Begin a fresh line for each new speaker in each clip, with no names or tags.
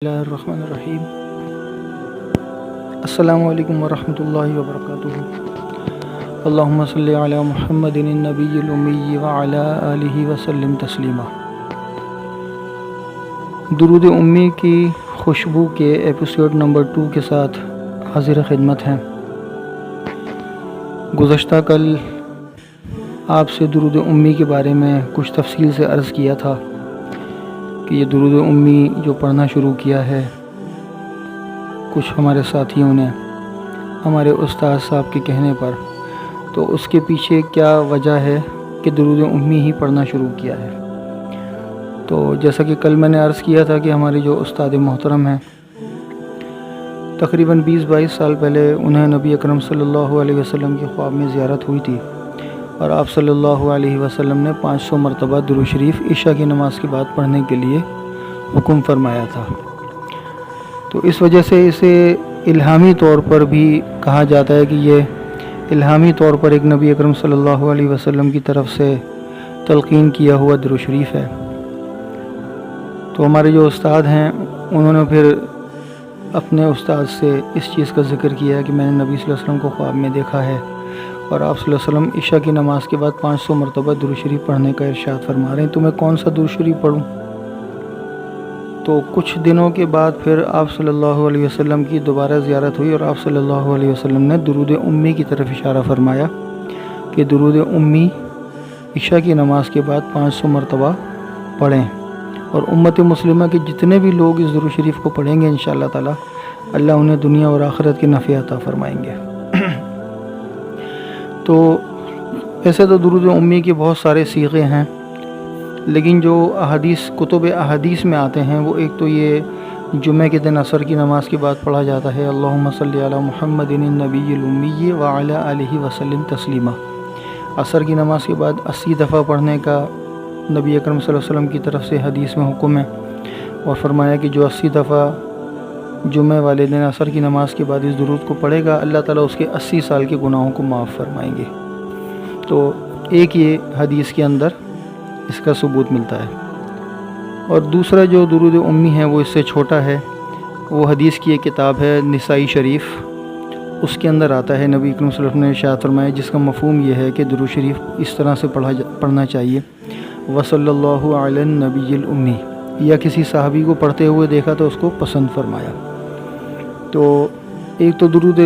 بسم اللہ الرحمن الرحیم۔ السلام علیکم ورحمۃ اللہ وبرکاتہ۔ اللہم صلی علی محمد النبی الامی وعلی آلہ وسلم تسلیما۔ درود امی کی خوشبو کے ایپیسوڈ نمبر 2 کے ساتھ حاضر خدمت ہیں۔ گزشتہ کل آپ سے درود امی کے بارے میں کچھ تفصیل سے عرض کیا تھا کہ یہ درود امی جو پڑھنا شروع کیا ہے کچھ ہمارے ساتھیوں نے ہمارے استاد صاحب کے کہنے پر، تو اس کے پیچھے کیا وجہ ہے کہ درود امی ہی پڑھنا شروع کیا ہے۔ تو جیسا کہ کل میں نے عرض کیا تھا کہ ہمارے جو استاد محترم ہیں، تقریباً 20-22 سال پہلے انہیں نبی اکرم صلی اللہ علیہ وسلم کی خواب میں زیارت ہوئی تھی، اور آپ صلی اللہ علیہ وسلم نے 500 مرتبہ درود شریف عشاء کی نماز کے بعد پڑھنے کے لیے حکم فرمایا تھا۔ تو اس وجہ سے اسے الہامی طور پر بھی کہا جاتا ہے کہ یہ الہامی طور پر ایک نبی اکرم صلی اللہ علیہ وسلم کی طرف سے تلقین کیا ہوا درود شریف ہے۔ تو ہمارے جو استاد ہیں انہوں نے پھر اپنے استاد سے اس چیز کا ذکر کیا کہ میں نے نبی صلی اللہ علیہ وسلم کو خواب میں دیکھا ہے، اور آپ صلی اللہ علیہ وسلم عشاء کی نماز کے بعد 500 مرتبہ درود شریف پڑھنے کا ارشاد فرما رہے ہیں، تو میں کون سا درود شریف پڑھوں؟ تو کچھ دنوں کے بعد پھر آپ صلی اللہ علیہ وسلم کی دوبارہ زیارت ہوئی، اور آپ صلی اللہ علیہ وسلم نے درود امی کی طرف اشارہ فرمایا کہ درود امی عشاء کی نماز کے بعد 500 مرتبہ پڑھیں، اور امت مسلمہ کے جتنے بھی لوگ اس درود شریف کو پڑھیں گے انشاءاللہ تعالی اللہ انہیں دنیا اور آخرت کے نفع عطا فرمائیں گے۔ تو ایسے تو درود امی کے بہت سارے صیغے ہیں، لیکن جو کتب احادیث میں آتے ہیں وہ ایک تو یہ جمعہ کے دن عصر کی نماز کے بعد پڑھا جاتا ہے اللہم صلی علی محمد النبی الامی وعلی آلہ وسلم تسلیما۔ عصر کی نماز کے بعد 80 دفعہ پڑھنے کا نبی اکرم صلی اللہ علیہ وسلم کی طرف سے حدیث میں حکم ہے، اور فرمایا کہ جو 80 دفعہ جمعہ والے دن عصر کی نماز کے بعد اس درود کو پڑھے گا اللہ تعالیٰ اس کے 80 سال کے گناہوں کو معاف فرمائیں گے۔ تو ایک یہ حدیث کے اندر اس کا ثبوت ملتا ہے، اور دوسرا جو درود امی ہے وہ اس سے چھوٹا ہے، وہ حدیث کی ایک کتاب ہے نسائی شریف، اس کے اندر آتا ہے نبی اکرم صلی اللہ علیہ وسلم نے ارشاد فرمایا، جس کا مفہوم یہ ہے کہ درود شریف اس طرح سے پڑھنا چاہیے وصلی اللہ علی النبی الامی، یا کسی صحابی کو پڑھتے ہوئے دیکھا تو اس کو پسند فرمایا۔ تو ایک تو درود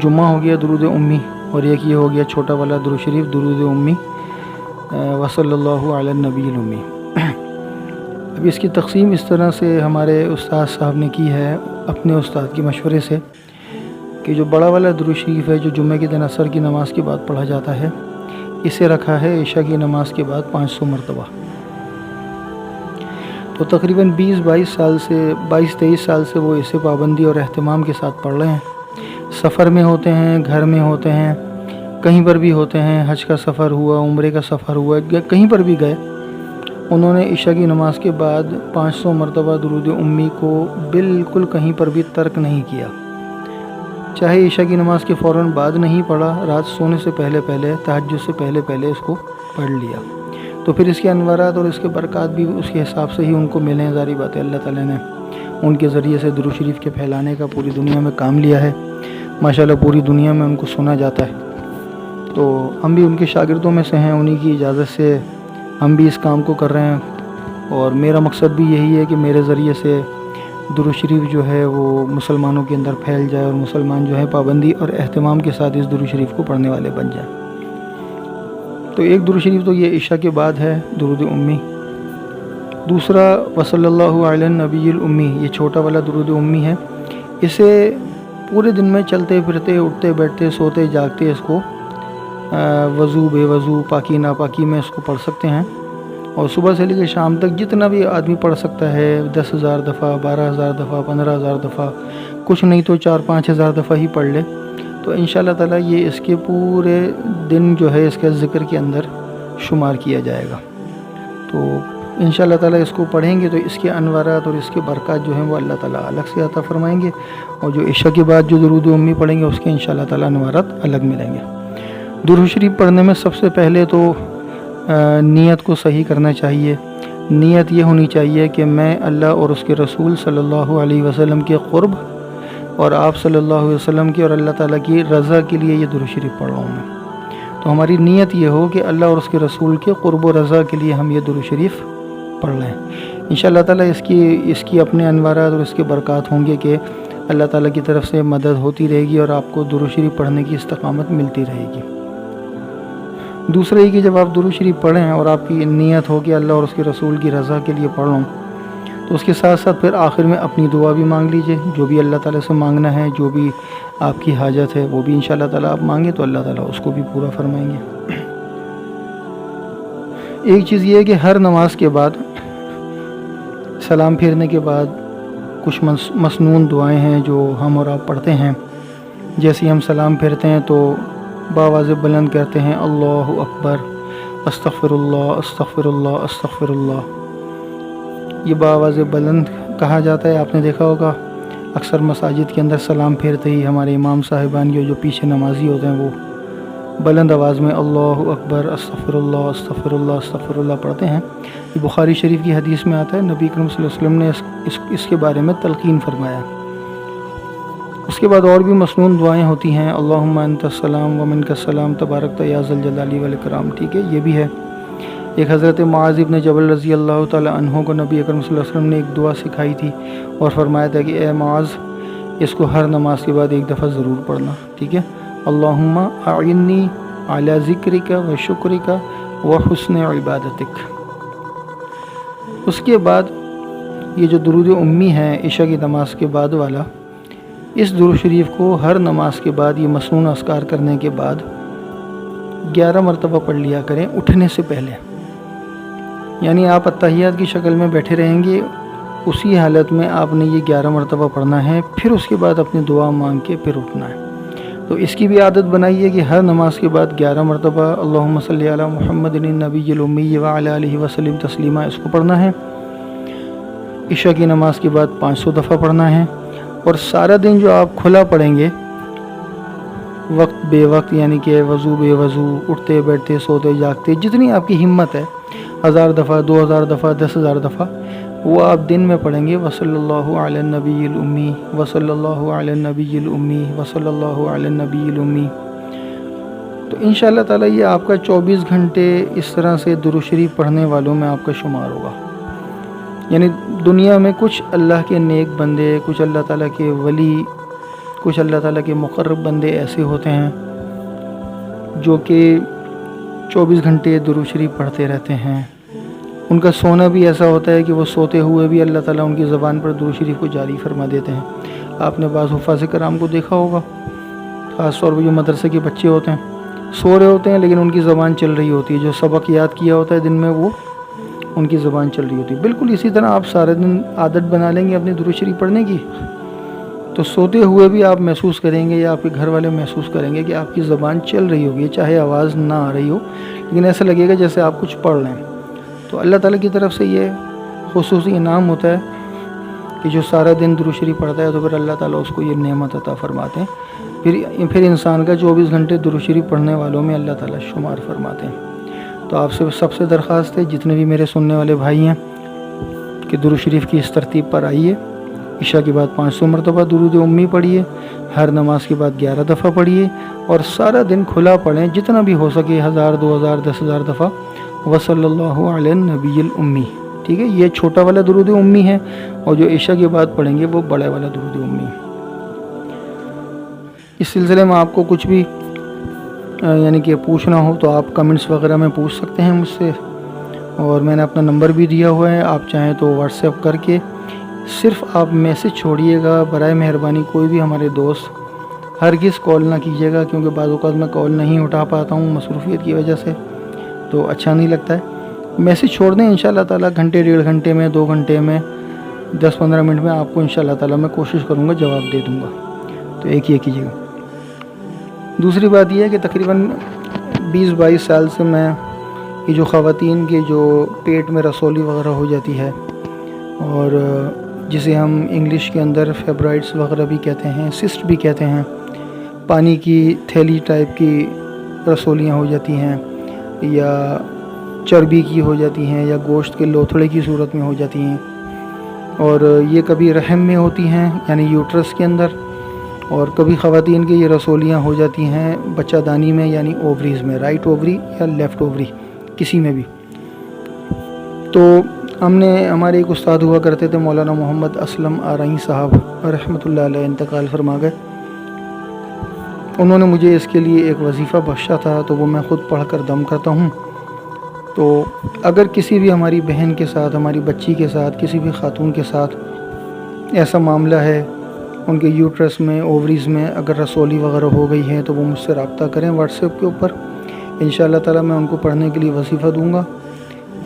جمعہ ہو گیا درود امی، اور ایک یہ ہو گیا چھوٹا والا درود شریف درود امی وصلی اللہ علی النبی الامی۔ اب اس کی تقسیم اس طرح سے ہمارے استاد صاحب نے کی ہے اپنے استاد کے مشورے سے کہ جو بڑا والا درود شریف ہے جو جمعہ کے دن عصر کی نماز کے بعد پڑھا جاتا ہے، اسے رکھا ہے عشاء کی نماز کے بعد 500 مرتبہ۔ تو تقریباً 22-23 سال سے وہ اسے پابندی اور اہتمام کے ساتھ پڑھ رہے ہیں۔ سفر میں ہوتے ہیں، گھر میں ہوتے ہیں، کہیں پر بھی ہوتے ہیں، حج کا سفر ہوا، عمرے کا سفر ہوا، کہیں پر بھی گئے، انہوں نے عشاء کی نماز کے بعد 500 مرتبہ درود امی کو بالکل کہیں پر بھی ترک نہیں کیا، چاہے عشاء کی نماز کے فوراً بعد نہیں پڑھا، رات سونے سے پہلے تہجد سے پہلے اس کو پڑھ لیا۔ تو پھر اس کے انوارات اور اس کے برکات بھی اس کے حساب سے ہی ان کو ملیں، ظاہری بات ہے اللہ تعالیٰ نے ان کے ذریعے سے درود شریف کے پھیلانے کا پوری دنیا میں کام لیا ہے، ماشاءاللہ پوری دنیا میں ان کو سنا جاتا ہے۔ تو ہم بھی ان کے شاگردوں میں سے ہیں، انہی کی اجازت سے ہم بھی اس کام کو کر رہے ہیں، اور میرا مقصد بھی یہی ہے کہ میرے ذریعے سے درود شریف جو ہے وہ مسلمانوں کے اندر پھیل جائے، اور مسلمان جو ہے پابندی اور اہتمام کے ساتھ اس درود شریف کو پڑھنے والے بن جائیں۔ تو ایک درود شریف تو یہ عشاء کے بعد ہے درود امی، دوسرا وصلی اللہ علی النبی الامی، یہ چھوٹا والا درود امی ہے، اسے پورے دن میں چلتے پھرتے اٹھتے بیٹھتے سوتے جاگتے اس کو وضو بے وضو پاکی ناپاکی میں اس کو پڑھ سکتے ہیں، اور صبح سے لے کے شام تک جتنا بھی آدمی پڑھ سکتا ہے، 10,000 دفعہ 12,000 دفعہ 15,000 دفعہ، کچھ نہیں تو 4-5 ہزار دفعہ ہی پڑھ لے، تو انشاءاللہ تعالیٰ یہ اس کے پورے دن جو ہے اس کے ذکر کے اندر شمار کیا جائے گا۔ تو انشاءاللہ تعالیٰ اس کو پڑھیں گے تو اس کے انوارات اور اس کے برکات جو ہیں وہ اللہ تعالیٰ الگ سے عطا فرمائیں گے، اور جو عشاء کے بعد جو درود امی پڑھیں گے اس کے انشاءاللہ تعالیٰ انوارات الگ ملیں گے۔ درود شریف پڑھنے میں سب سے پہلے تو نیت کو صحیح کرنا چاہیے، نیت یہ ہونی چاہیے کہ میں اللہ اور اس کے رسول صلی اللہ علیہ وسلم کے قرب اور آپ صلی اللہ علیہ وسلم کی اور اللہ تعالیٰ کی رضا کے لیے یہ درود شریف پڑھ رہا ہوں میں۔ تو ہماری نیت یہ ہو کہ اللہ اور اس کے رسول کے قرب و رضا کے لیے ہم یہ درود شریف پڑھ لیں۔ انشاءاللہ تعالیٰ اس کی اپنے انوارات اور اس کے برکات ہوں گے کہ اللہ تعالیٰ کی طرف سے مدد ہوتی رہے گی اور آپ کو درود شریف پڑھنے کی استقامت ملتی رہے گی۔ دوسرا یہ کہ جب آپ درود شریف پڑھیں اور آپ کی نیت ہو کہ اللہ اور اس کے رسول کی رضا کے لیے پڑھ لوں، تو اس کے ساتھ ساتھ پھر آخر میں اپنی دعا بھی مانگ لیجئے، جو بھی اللہ تعالیٰ سے مانگنا ہے، جو بھی آپ کی حاجت ہے وہ بھی انشاءاللہ تعالیٰ آپ مانگیں تو اللہ تعالیٰ اس کو بھی پورا فرمائیں گے۔ ایک چیز یہ ہے کہ ہر نماز کے بعد، سلام پھیرنے کے بعد کچھ مسنون دعائیں ہیں جو ہم اور آپ پڑھتے ہیں۔ جیسے ہم سلام پھیرتے ہیں تو باواز بلند کرتے ہیں اللہ اکبر، استغفر اللہ استغفر اللہ استغفر اللہ۔ یہ باواز بلند کہا جاتا ہے، آپ نے دیکھا ہوگا اکثر مساجد کے اندر سلام پھیرتے ہی ہمارے امام صاحبان جو پیچھے نمازی ہوتے ہیں وہ بلند آواز میں اللہ اکبر استغفر اللہ استغفر اللہ استغفر اللہ پڑھتے ہیں۔ یہ بخاری شریف کی حدیث میں آتا ہے، نبی کریم صلی اللہ علیہ وسلم نے اس کے بارے میں تلقین فرمایا۔ اس کے بعد اور بھی مسنون دعائیں ہوتی ہیں، اللہم انت السلام ومنک السلام تبارکت یا ذا الجلال والاکرام، ٹھیک ہے، یہ بھی ہے۔ ایک حضرت معاذ بن جبل رضی اللہ تعالی عنہ کو نبی اکرم صلی اللہ علیہ وسلم نے ایک دعا سکھائی تھی اور فرمایا تھا کہ اے معاذ، اس کو ہر نماز کے بعد ایک دفعہ ضرور پڑھنا، ٹھیک ہے۔ اللہم اعنی علی ذکرک و شکرک و حسن عبادتک۔ اس کے بعد یہ جو درود امی ہے عشاء کی نماز کے بعد والا، اس درود شریف کو ہر نماز کے بعد یہ مسنون اذکار کرنے کے بعد 11 مرتبہ پڑھ لیا کریں اٹھنے سے پہلے۔ یعنی آپ اتحیات کی شکل میں بیٹھے رہیں گے، اسی حالت میں آپ نے یہ 11 مرتبہ پڑھنا ہے، پھر اس کے بعد اپنی دعا مانگ کے پھر اٹھنا ہے۔ تو اس کی بھی عادت بنائیے کہ ہر نماز کے بعد 11 مرتبہ اللہم صلی علی محمد النبی الامی وعلی آلہ وسلم تسلیما اس کو پڑھنا ہے۔ عشاء کی نماز کے بعد 500 دفعہ پڑھنا ہے، اور سارا دن جو آپ کھلا پڑھیں گے وقت بے وقت، یعنی کہ وضو بے وضو، اٹھتے بیٹھتے سوتے جاگتے، جتنی آپ کی ہمت ہے، 1000 دفعہ 2000 دفعہ 10,000 دفعہ وہ آپ دن میں پڑھیں گے، وصلی اللہ علی النبی الامی وصلی اللہ علی النبی الامی وصلی اللہ علی النبی الامی۔ تو انشاءاللہ تعالیٰ یہ آپ کا 24 گھنٹے اس طرح سے درود شریف پڑھنے والوں میں آپ کا شمار ہوگا۔ یعنی دنیا میں کچھ اللہ کے نیک بندے، کچھ اللہ تعالیٰ کے ولی، کچھ اللہ تعالیٰ کے مقرب بندے ایسے ہوتے ہیں جو کہ 24 گھنٹے درود شریف پڑھتے رہتے ہیں۔ ان کا سونا بھی ایسا ہوتا ہے کہ وہ سوتے ہوئے بھی اللہ تعالیٰ ان کی زبان پر درود شریف کو جاری فرما دیتے ہیں۔ آپ نے بعض حفاظ کرام کو دیکھا ہوگا، خاص طور پر جو مدرسے کے بچے ہوتے ہیں، سو رہے ہوتے ہیں لیکن ان کی زبان چل رہی ہوتی ہے، جو سبق یاد کیا ہوتا ہے دن میں وہ ان کی زبان چل رہی ہوتی ہے۔ بالکل اسی طرح آپ سارے دن عادت بنا لیں گے اپنی درود شریف پڑھنے کی، تو سوتے ہوئے بھی آپ محسوس کریں گے یا آپ کے گھر والے محسوس کریں گے کہ آپ کی زبان چل رہی ہوگی، چاہے آواز نہ آ رہی ہو، لیکن ایسا لگے گا جیسے آپ کچھ پڑھ رہے ہیں۔ تو اللہ تعالیٰ کی طرف سے یہ خصوصی انعام ہوتا ہے کہ جو سارا دن درود شریف پڑھتا ہے تو پھر اللہ تعالیٰ اس کو یہ نعمت عطا فرماتے ہیں، پھر انسان کا 24 گھنٹے درود شریف پڑھنے والوں میں اللہ تعالیٰ شمار فرماتے ہیں۔ تو آپ سے سب سے درخواست ہے، جتنے بھی میرے سننے والے بھائی ہیں، کہ درود شریف کی اس ترتیب پر آئیے۔ عشاء کے بعد 500 مرتبہ درود امی پڑھیے، ہر نماز کے بعد 11 دفعہ پڑھیے، اور سارا دن کھلا پڑھیں، جتنا بھی ہو سکے 1000 2000 10,000 دفعہ وصلی اللہ علی النبی الامی، ٹھیک ہے۔ یہ چھوٹا والا درود امی ہے، اور جو عشاء کے بعد پڑھیں گے وہ بڑے والا درود امی۔ اس سلسلے میں آپ کو کچھ بھی یعنی کہ پوچھنا ہو تو آپ کمنٹس وغیرہ میں پوچھ سکتے ہیں مجھ سے، اور میں نے اپنا نمبر بھی دیا ہوا ہے، آپ چاہیں تو واٹس ایپ کر کے صرف آپ میسج چھوڑیے گا۔ برائے مہربانی کوئی بھی ہمارے دوست ہرگز کال نہ کیجیے گا، کیونکہ بعض اوقات میں کال نہیں اٹھا پاتا ہوں مصروفیت کی وجہ سے، تو اچھا نہیں لگتا ہے۔ میسج چھوڑ دیں، انشاءاللہ تعالیٰ گھنٹے 1.5 گھنٹے میں 2 گھنٹے میں 10-15 منٹ میں آپ کو انشاءاللہ تعالیٰ میں کوشش کروں گا جواب دے دوں گا، تو ایک یہ کیجیے گا۔ دوسری بات یہ ہے کہ تقریباً 20-22 سال سے میں یہ جو خواتین کے جو پیٹ میں رسولی وغیرہ ہو جاتی ہے، اور جسے ہم انگلش کے اندر فیبرائڈس وغیرہ بھی کہتے ہیں، سسٹ بھی کہتے ہیں، پانی کی تھیلی ٹائپ کی رسولیاں ہو جاتی ہیں، یا چربی کی ہو جاتی ہیں یا گوشت کے لوتھڑے کی صورت میں ہو جاتی ہیں، اور یہ کبھی رحم میں ہوتی ہیں یعنی یوٹرس کے اندر، اور کبھی خواتین کے یہ رسولیاں ہو جاتی ہیں بچہ دانی میں یعنی اووریز میں، رائٹ اووری یا لیفٹ اووری کسی میں بھی۔ تو ہمارے ایک استاد ہوا کرتے تھے مولانا محمد اسلم آرائیں صاحب رحمۃ اللہ علیہ، انتقال فرما گئے۔ انہوں نے مجھے اس کے لیے ایک وظیفہ بخشا تھا، تو وہ میں خود پڑھ کر دم کرتا ہوں۔ تو اگر کسی بھی ہماری بہن کے ساتھ، ہماری بچی کے ساتھ، کسی بھی خاتون کے ساتھ ایسا معاملہ ہے، ان کے یوٹرس میں، اووریز میں اگر رسولی وغیرہ ہو گئی ہے، تو وہ مجھ سے رابطہ کریں واٹس ایپ کے اوپر، انشاءاللہ تعالیٰ میں ان کو پڑھنے کے لیے وظیفہ دوں گا۔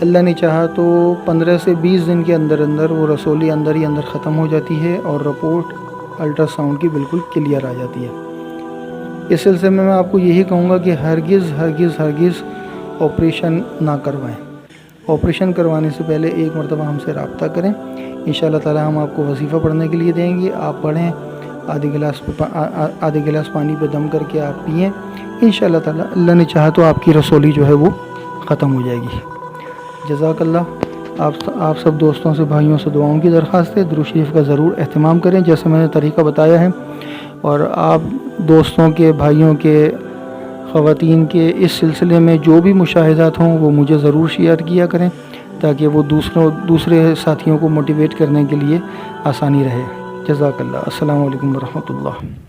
اللہ نے چاہا تو 15 سے 20 دن کے اندر اندر وہ رسولی اندر ہی اندر ختم ہو جاتی ہے، اور رپورٹ الٹرا ساؤنڈ کی بالکل کلیئر آ جاتی ہے۔ اس سلسلے میں آپ کو یہی کہوں گا کہ ہرگز ہرگز ہرگز آپریشن نہ کروائیں۔ آپریشن کروانے سے پہلے ایک مرتبہ ہم سے رابطہ کریں، انشاءاللہ تعالی ہم آپ کو وظیفہ پڑھنے کے لیے دیں گے، آپ پڑھیں، آدھے گلاس پانی پہ دم کر کے آپ پئیں، انشاءاللہ تعالی اللہ نے چاہا تو آپ کی رسولی جو ہے وہ ختم ہو جائے گی۔ جزاک اللہ۔ آپ سب دوستوں سے، بھائیوں سے دعاؤں کی درخواست ہے، درود شریف کا ضرور اہتمام کریں جیسے میں نے طریقہ بتایا ہے، اور آپ دوستوں کے، بھائیوں کے، خواتین کے اس سلسلے میں جو بھی مشاہدات ہوں وہ مجھے ضرور شیئر کیا کریں تاکہ وہ دوسرے ساتھیوں کو موٹیویٹ کرنے کے لیے آسانی رہے۔ جزاک اللہ۔ السلام علیکم ورحمۃ اللہ۔